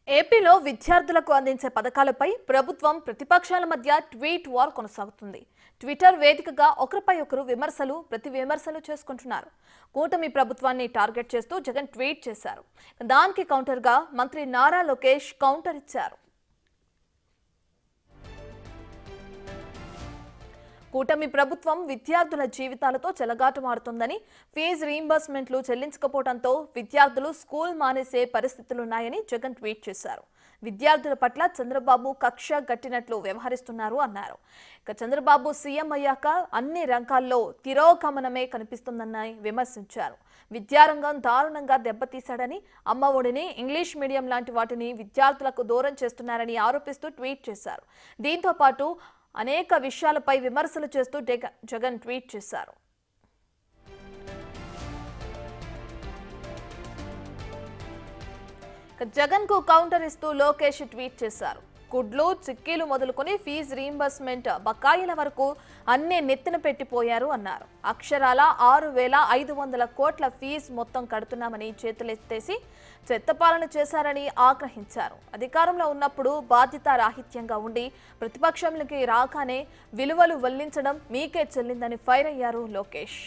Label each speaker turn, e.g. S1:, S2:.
S1: ఏపీలో విద్యార్థులకు అందించే పథకాలపై ప్రభుత్వం ప్రతిపక్షాల మధ్య ట్వీట్ వార్ కొనసాగుతుంది. ట్విట్టర్ వేదికగా ఒకరిపై ఒకరు ప్రతి విమర్శలు చేసుకుంటున్నారు. కూటమి ప్రభుత్వాన్ని టార్గెట్ చేస్తూ జగన్ ట్వీట్ చేశారు. దానికి కౌంటర్గా మంత్రి నారా లోకేష్ కౌంటర్ ఇచ్చారు. కూటమి ప్రభుత్వం విద్యార్థుల జీవితాలతో చెలగాటమాడుతోందని, ఫీజు రీయింబర్స్మెంట్లు చెల్లించకపోవడంతో విద్యార్థులు స్కూల్ మానేసే పరిస్థితులున్నాయని జగన్ ట్వీట్ చేశారు. విద్యార్థుల పట్ల చంద్రబాబు కక్ష గట్టినట్లు వ్యవహరిస్తున్నారు అన్నారు. చంద్రబాబు సీఎం అయ్యాక అన్ని రంగాల్లో తిరోగమనమే కనిపిస్తుందని విమర్శించారు. విద్యారంగం దారుణంగా దెబ్బతీశాడని, అమ్మఒడిని, ఇంగ్లీష్ మీడియం లాంటి వాటిని విద్యార్థులకు దూరం చేస్తున్నారని ఆరోపిస్తూ ట్వీట్ చేశారు. దీంతో పాటు అనేక విషయాలపై విమర్శలు చేస్తూ జగన్ ట్వీట్ చేశారు. జగన్ కు కౌంటర్ ఇస్తూ లోకేష్ ట్వీట్ చేశారు. గుడ్లు, చిక్కీలు మొదలుకొని ఫీజు రీయింబర్స్మెంట్ బకాయిల వరకు అన్ని నెత్తిన పెట్టిపోయారు అన్నారు. అక్షరాల 6,500 కోట్ల ఫీజు మొత్తం కడుతున్నామని చేతులెత్తేసి చెత్తపాలన చేశారని ఆగ్రహించారు. అధికారంలో ఉన్నప్పుడు బాధ్యతారాహిత్యంగా ఉండి ప్రతిపక్షంలోకి రాగానే విలువలు వల్లించడం మీకే చెల్లిందని ఫైర్ అయ్యారు లోకేష్.